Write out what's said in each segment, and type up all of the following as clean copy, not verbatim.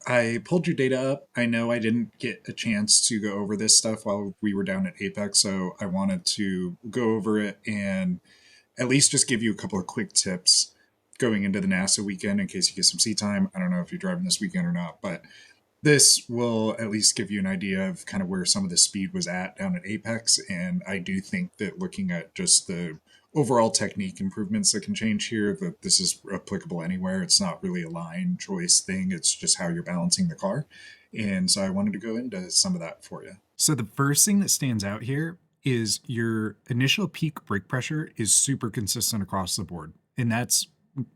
I pulled your data up. I know I didn't get a chance to go over this stuff while we were down at Apex, so I wanted to go over it and at least just give you a couple of quick tips going into the NASA weekend in case you get some seat time. I don't know if you're driving this weekend or not, but this will at least give you an idea of kind of where some of the speed was at down at Apex. And I do think that looking at just the overall technique improvements that can change here, that this is applicable anywhere. It's not really a line choice thing, it's just how you're balancing the car. And so I wanted to go into some of that for you. So the first thing that stands out here is your initial peak brake pressure is super consistent across the board. And that's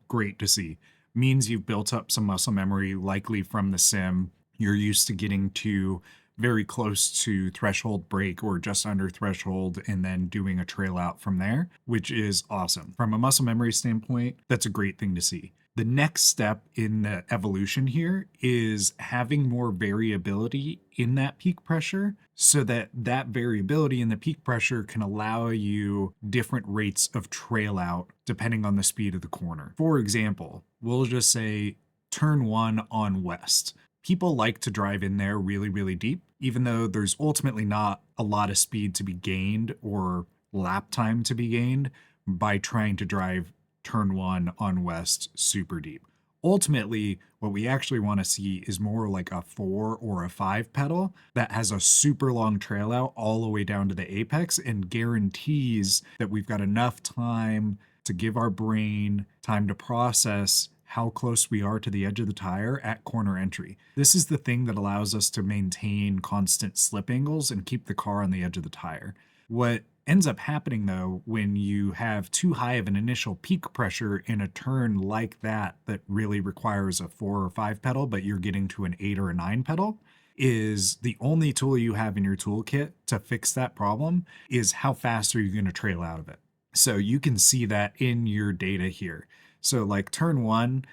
great to see. Means you've built up some muscle memory, likely from the sim. You're used to getting to very close to threshold brake or just under threshold and then doing a trail out from there, which is awesome. From a muscle memory standpoint, that's a great thing to see. The next step in the evolution here is having more variability in that peak pressure so that that variability in the peak pressure can allow you different rates of trail out depending on the speed of the corner. For example, we'll just say turn one on west. People like to drive in there really, really deep, even though there's ultimately not a lot of speed to be gained or lap time to be gained by trying to drive turn one on west super deep. Ultimately, what we actually want to see is more like a 4 or a 5 pedal that has a super long trail out all the way down to the apex and guarantees that we've got enough time to give our brain time to process how close we are to the edge of the tire at corner entry. This is the thing that allows us to maintain constant slip angles and keep the car on the edge of the tire. What ends up happening though, when you have too high of an initial peak pressure in a turn like that, that really requires a 4 or 5 pedal, but you're getting to an 8 or a 9 pedal, is the only tool you have in your toolkit to fix that problem is how fast are you going to trail out of it. So you can see that in your data here. So like turn one,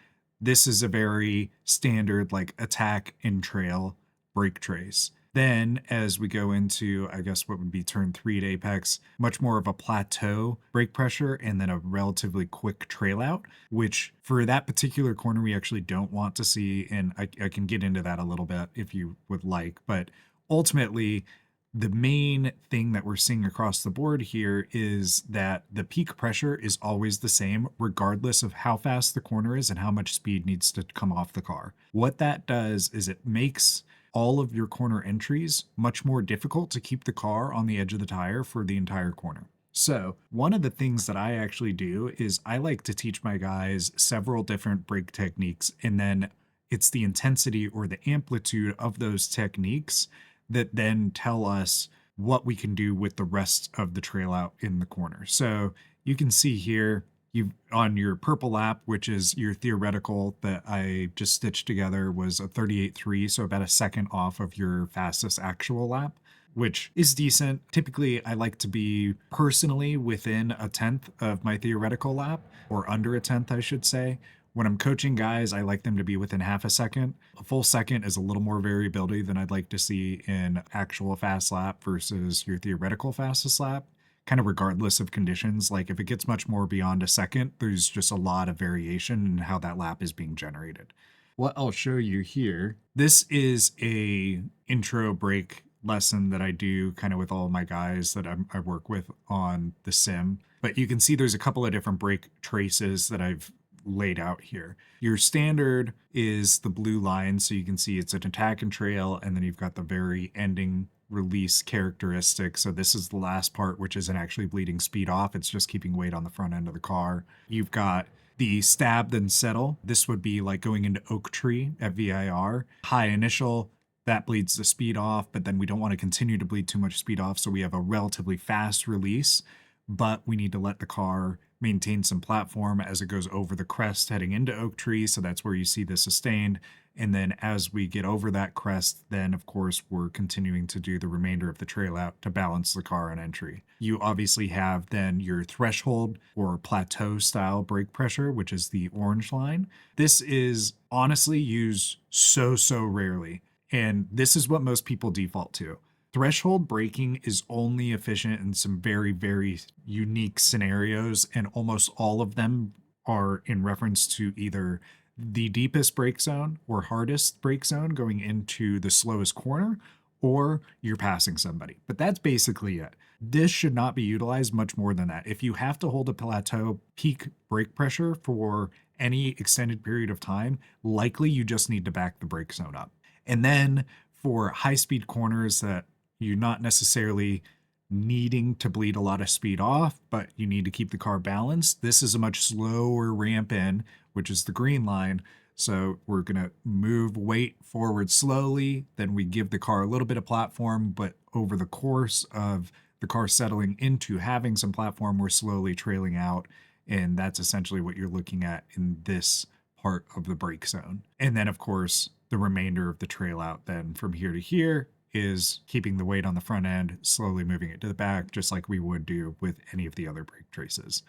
this is a very standard like attack and trail brake trace. Then as we go into, I guess what would be turn three at apex, much more of a plateau brake pressure and then a relatively quick trail out, which for that particular corner we actually don't want to see. And I can get into that a little bit if you would like, but ultimately the main thing that we're seeing across the board here is that the peak pressure is always the same, regardless of how fast the corner is and how much speed needs to come off the car. What that does is it makes all of your corner entries much more difficult to keep the car on the edge of the tire for the entire corner. So, one of the things that I actually do is I like to teach my guys several different brake techniques, and then it's the intensity or the amplitude of those techniques that then tell us what we can do with the rest of the trail out in the corner. So you can see here, you on your purple lap, which is your theoretical that I just stitched together, was a 38.3, so about a second off of your fastest actual lap, which is decent. Typically, I like to be personally within a tenth of my theoretical lap, or under a tenth, I should say. When I'm coaching guys, I like them to be within half a second. A full second is a little more variability than I'd like to see in actual fast lap versus your theoretical fastest lap, kind of regardless of conditions. Like if it gets much more beyond a second, there's just a lot of variation in how that lap is being generated. What I'll show you here, this is a intro brake lesson that I do kind of with all of my guys that I work with on the sim. But you can see there's a couple of different brake traces that I've laid out here. Your standard is the blue line, so you can see it's an attack and trail, and then you've got the very ending release characteristic. So this is the last part, which isn't actually bleeding speed off. It's just keeping weight on the front end of the car. You've got the stab then settle. This would be like going into oak tree at VIR. High initial, that bleeds the speed off, but then we don't want to continue to bleed too much speed off. So we have a relatively fast release, but we need to let the car maintain some platform as it goes over the crest heading into oak tree. So that's where you see the sustained. And then as we get over that crest, then of course we're continuing to do the remainder of the trail out to balance the car on entry. You obviously have then your threshold or plateau style brake pressure, which is the orange line. This is honestly used so rarely. And this is what most people default to. Threshold braking is only efficient in some very unique scenarios, and almost all of them are in reference to either the deepest brake zone or hardest brake zone going into the slowest corner, or you're passing somebody. But that's basically it. This should not be utilized much more than that. If you have to hold a plateau peak brake pressure for any extended period of time, likely you just need to back the brake zone up. And then for high speed corners that you're not necessarily needing to bleed a lot of speed off, but you need to keep the car balanced, this is a much slower ramp in, which is the green line. So we're going to move weight forward slowly. Then we give the car a little bit of platform, but over the course of the car settling into having some platform, we're slowly trailing out. And that's essentially what you're looking at in this part of the brake zone. And then, of course, the remainder of the trail out then from here to here is keeping the weight on the front end, slowly moving it to the back, just like we would do with any of the other brake traces.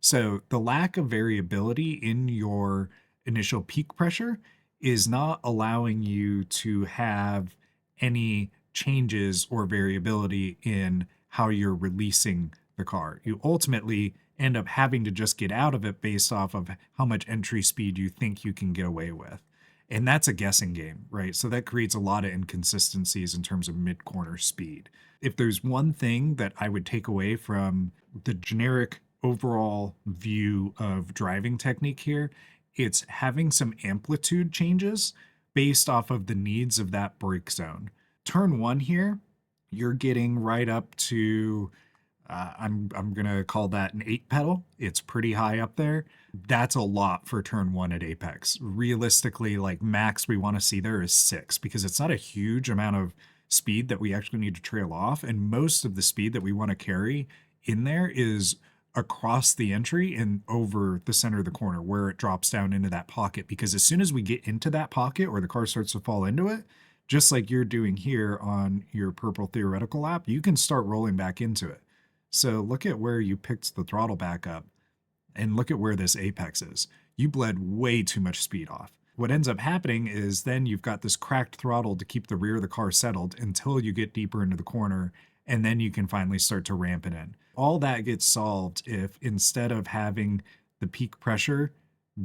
So the lack of variability in your initial peak pressure is not allowing you to have any changes or variability in how you're releasing the car. You ultimately end up having to just get out of it based off of how much entry speed you think you can get away with. And that's a guessing game, right? So that creates a lot of inconsistencies in terms of mid corner speed. If there's one thing that I would take away from the generic overall view of driving technique here, it's having some amplitude changes based off of the needs of that brake zone. Turn one here, you're getting right up to I'm gonna call that an 8 pedal. It's pretty high up there. That's a lot for turn one at Apex. Realistically, like max we want to see there is 6 because it's not a huge amount of speed that we actually need to trail off, and most of the speed that we want to carry in there is across the entry and over the center of the corner where it drops down into that pocket. Because as soon as we get into that pocket or the car starts to fall into it, just like you're doing here on your purple theoretical lap, you can start rolling back into it. So look at where you picked the throttle back up and look at where this apex is. You bled way too much speed off. What ends up happening is then you've got this cracked throttle to keep the rear of the car settled until you get deeper into the corner, and then you can finally start to ramp it in. All that gets solved if instead of having the peak pressure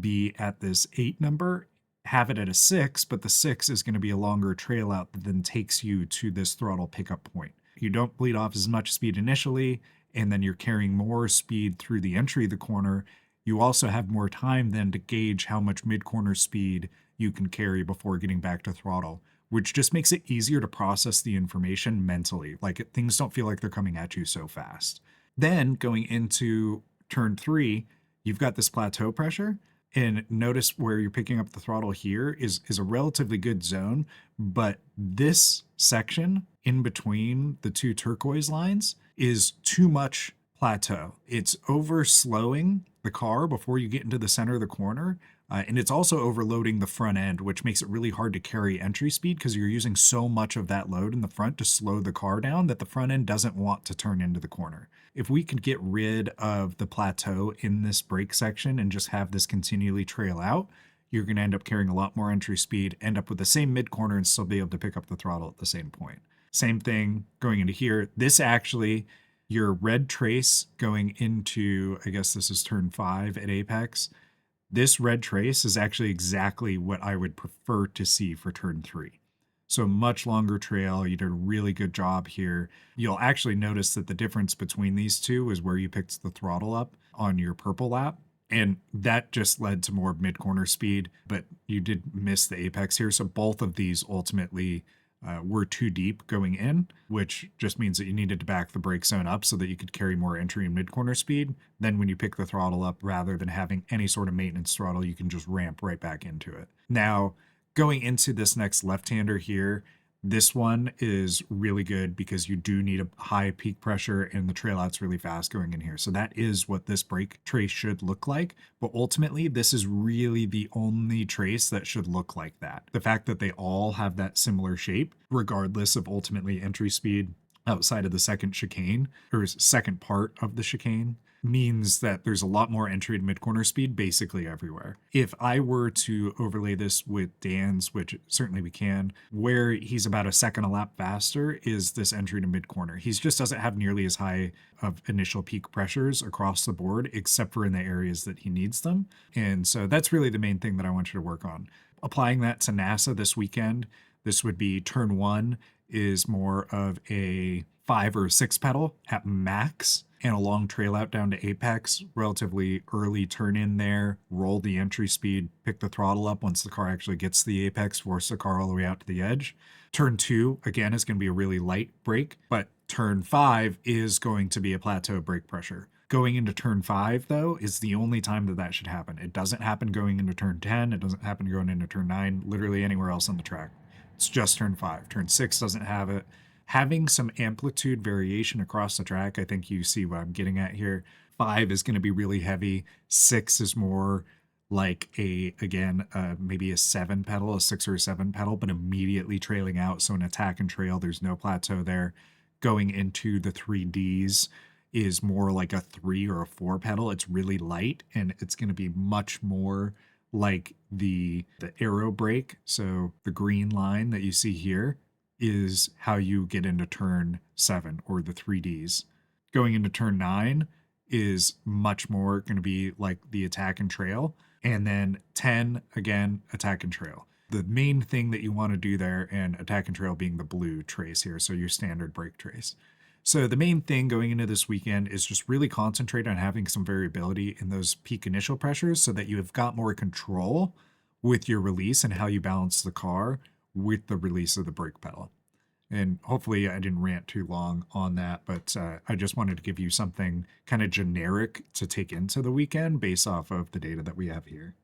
be at this 8 number, have it at a 6, but the 6 is going to be a longer trail out that then takes you to this throttle pickup point. You don't bleed off as much speed initially, and then you're carrying more speed through the entry of the corner. You also have more time then to gauge how much mid-corner speed you can carry before getting back to throttle, which just makes it easier to process the information mentally. Like things don't feel like they're coming at you so fast. Then going into turn 3, you've got this plateau pressure. And notice where you're picking up the throttle here is a relatively good zone, but this section in between the two turquoise lines is too much plateau. It's over slowing the car before you get into the center of the corner. And it's also overloading the front end, which makes it really hard to carry entry speed because you're using so much of that load in the front to slow the car down that the front end doesn't want to turn into the corner. If we could get rid of the plateau in this brake section and just have this continually trail out, you're going to end up carrying a lot more entry speed, end up with the same mid corner and still be able to pick up the throttle at the same point. Same thing going into here. This actually, your red trace going into, I guess this is turn 5 at Apex. This red trace is actually exactly what I would prefer to see for turn 3. So much longer trail. You did a really good job here. You'll actually notice that the difference between these two is where you picked the throttle up on your purple lap. And that just led to more mid-corner speed, but you did miss the apex here. So both of these ultimately were too deep going in, which just means that you needed to back the brake zone up so that you could carry more entry and mid-corner speed. Then when you pick the throttle up, rather than having any sort of maintenance throttle, you can just ramp right back into it. Now, going into this next left-hander here, this one is really good because you do need a high peak pressure and the trail out's really fast going in here. So that is what this brake trace should look like. But ultimately, this is really the only trace that should look like that. The fact that they all have that similar shape, regardless of ultimately entry speed outside of the second chicane or second part of the chicane, means that there's a lot more entry to mid corner speed basically everywhere. If I were to overlay this with Dan's, which certainly we can, where he's about a second a lap faster is this entry to mid corner. He just doesn't have nearly as high of initial peak pressures across the board, except for in the areas that he needs them. And so that's really the main thing that I want you to work on. Applying that to NASA this weekend, this would be turn one is more of a 5 or 6 pedal at max and a long trail out down to apex, relatively early turn in there, roll the entry speed, pick the throttle up once the car actually gets to the apex, force the car all the way out to the edge. Turn two, again, is going to be a really light brake, but turn five is going to be a plateau brake pressure. Going into turn five, though, is the only time that that should happen. It doesn't happen going into turn 10. It doesn't happen going into turn 9, literally anywhere else on the track. It's just turn 5. Turn 6 doesn't have it. Having some amplitude variation across the track, I think you see what I'm getting at here. 5 is going to be really heavy. 6 is more like maybe a 7 pedal, a 6 or a 7 pedal, but immediately trailing out. So an attack and trail, there's no plateau there. Going into the 3Ds is more like a 3 or a 4 pedal. It's really light, and it's going to be much more like the aero brake. So the green line that you see here is how you get into turn 7 or the 3Ds. Going into turn 9 is much more going to be like the attack and trail. And then 10, again, attack and trail. The main thing that you want to do there, and attack and trail being the blue trace here, so your standard brake trace. So the main thing going into this weekend is just really concentrate on having some variability in those peak initial pressures so that you have got more control with your release and how you balance the car with the release of the brake pedal. And hopefully I didn't rant too long on that, but I just wanted to give you something kind of generic to take into the weekend based off of the data that we have here.